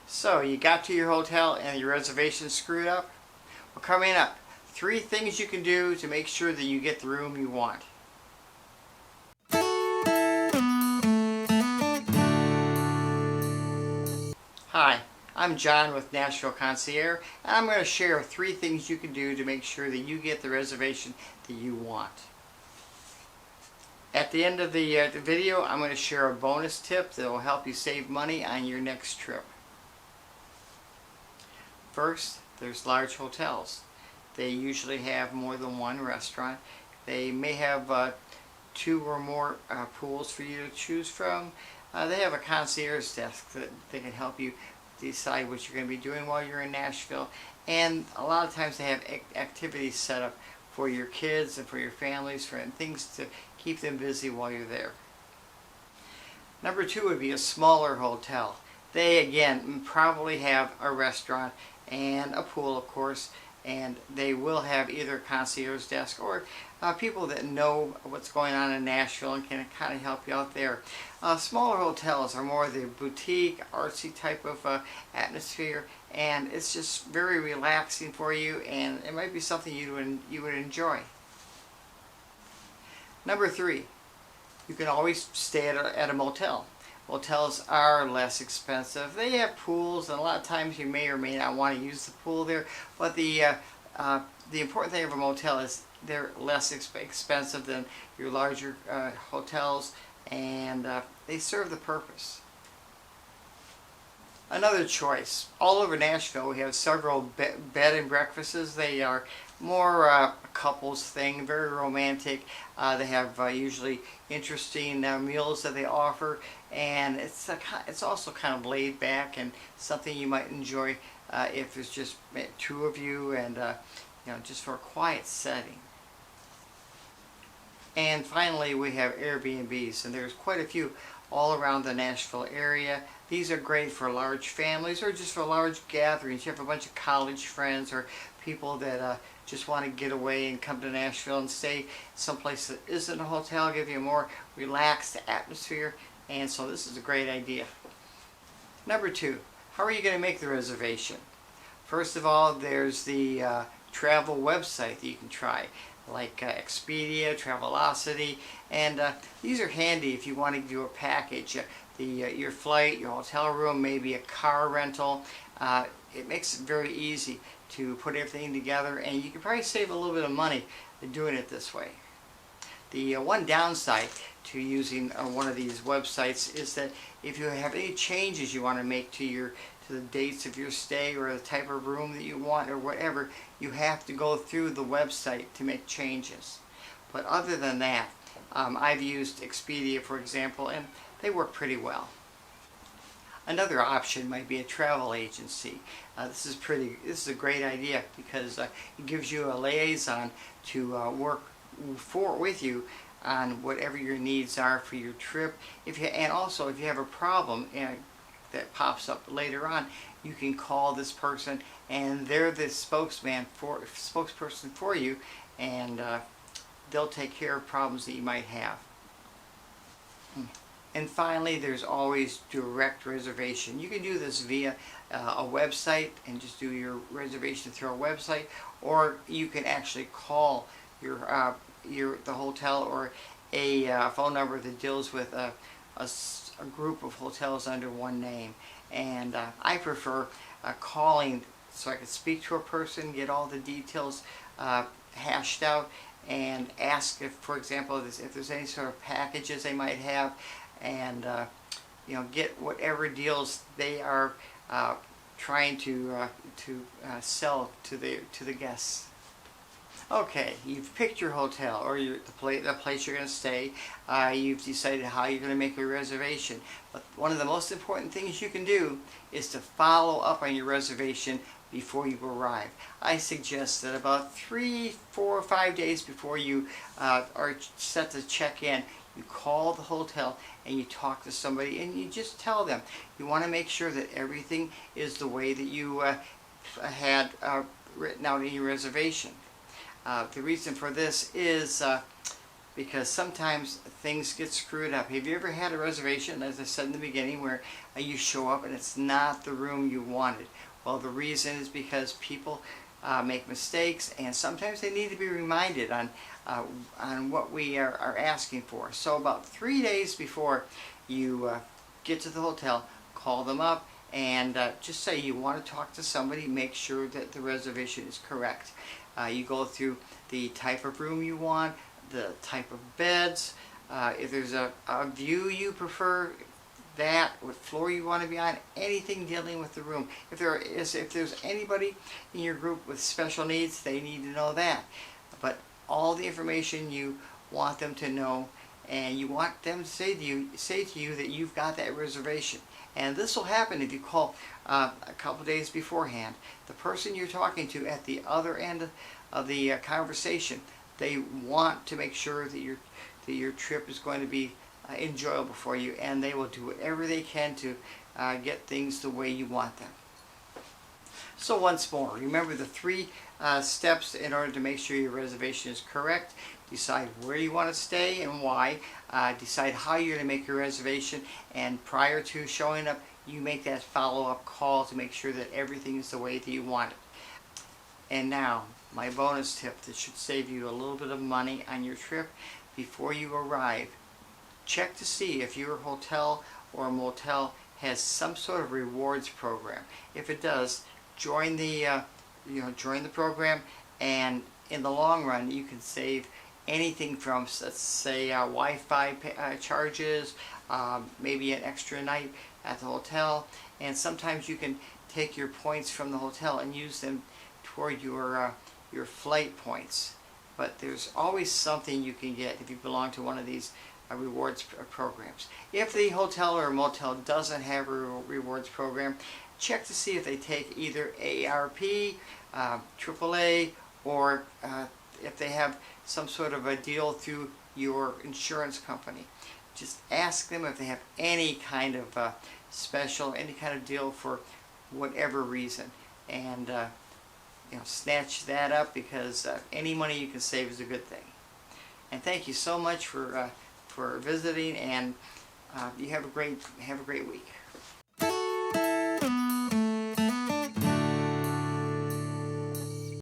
So you got to your hotel and your reservation screwed up? Well, coming up, 3 things you can do to make sure that you get the room you want. Hi, I'm John with Nashville Concierge, and I'm going to share 3 things you can do to make sure that you get the reservation that you want. At the end of the video, I'm going to share a bonus tip that will help you save money on your next trip. First, there's large hotels. They usually have more than one restaurant. They may have 2 or more pools for you to choose from. They have a concierge desk that they can help you decide what you're going to be doing while you're in Nashville. And a lot of times they have activities set up for your kids and for your families, for things to keep them busy while you're there. Number 2 would be a smaller hotel. They again probably have a restaurant and a pool, of course, and they will have either a concierge desk or people that know what's going on in Nashville and can kind of help you out there. Smaller hotels are more the boutique, artsy type of atmosphere, and it's just very relaxing for you, and it might be something you would enjoy. Number 3, you can always stay at a motel. Motels are less expensive. They have pools, and a lot of times you may or may not want to use the pool there, but the important thing of a motel is they're less expensive than your larger hotels, and they serve the purpose. Another choice. All over Nashville we have several bed and breakfasts. They are more a couples thing, very romantic. They have usually interesting meals that they offer, and it's also kind of laid back and something you might enjoy if there's just 2 of you and just for a quiet setting. And finally, we have Airbnbs, and there's quite a few all around the Nashville area. These are great for large families or just for large gatherings. You have a bunch of college friends or people that just want to get away and come to Nashville and stay someplace that isn't a hotel, give you a more relaxed atmosphere, and so this is a great idea. Number 2, how are you going to make the reservation? First of all, there's the travel website that you can try, like Expedia, Travelocity, and these are handy if you want to do a package. Your flight, your hotel room, maybe a car rental. It makes it very easy to put everything together, and you can probably save a little bit of money doing it this way. The one downside to using one of these websites is that if you have any changes you want to make to the dates of your stay or the type of room that you want or whatever, you have to go through the website to make changes. But other than that, I've used Expedia, for example, and they work pretty well. Another option might be a travel agency. This is a great idea because it gives you a liaison to work with you on whatever your needs are for your trip. And also, if you have a problem that pops up later on, you can call this person, and they're the spokesperson for you, and they'll take care of problems that you might have. And finally, there's always direct reservation. You can do this via a website and just do your reservation through a website, or you can actually call the hotel or a phone number that deals with a group of hotels under one name. And I prefer calling so I can speak to a person, get all the details hashed out, and ask if, for example, if there's any sort of packages they might have, and get whatever deals they are trying to sell to the guests. Okay, you've picked your hotel or the place you're going to stay. You've decided how you're going to make your reservation. But one of the most important things you can do is to follow up on your reservation before you arrive. I suggest that about 3, 4, or 5 days before you are set to check in, you call the hotel and you talk to somebody and you just tell them you want to make sure that everything is the way that you had written out in your reservation. The reason for this is because sometimes things get screwed up. Have you ever had a reservation, as I said in the beginning, where you show up and it's not the room you wanted? Well, the reason is because people make mistakes, and sometimes they need to be reminded on what we are asking for. So about 3 days before you get to the hotel, call them up and just say you want to talk to somebody. Make sure that the reservation is correct. You go through the type of room you want, the type of beds, if there's a view you prefer, that, what floor you want to be on, anything dealing with the room. If there's anybody in your group with special needs, they need to know that. But all the information you want them to know, and you want them to say to you that you've got that reservation. And this will happen if you call a couple days beforehand. The person you're talking to at the other end of the conversation, they want to make sure that your trip is going to be enjoyable for you, and they will do whatever they can to get things the way you want them. So once more, remember the 3 steps in order to make sure your reservation is correct. Decide where you want to stay and why. Decide how you're going to make your reservation, and prior to showing up, you make that follow-up call to make sure that everything is the way that you want it. And now, my bonus tip that should save you a little bit of money on your trip. Before you arrive, check to see if your hotel or motel has some sort of rewards program. If it does, join the program, and in the long run you can save anything from, let's say, Wi-Fi charges, maybe an extra night at the hotel, and sometimes you can take your points from the hotel and use them toward your flight points. But there's always something you can get if you belong to one of these rewards programs. If the hotel or motel doesn't have a rewards program, check to see if they take either AARP, AAA, or if they have some sort of a deal through your insurance company. Just ask them if they have any kind of special, any kind of deal for whatever reason, and snatch that up, because any money you can save is a good thing. And thank you so much for visiting, and you have a great week.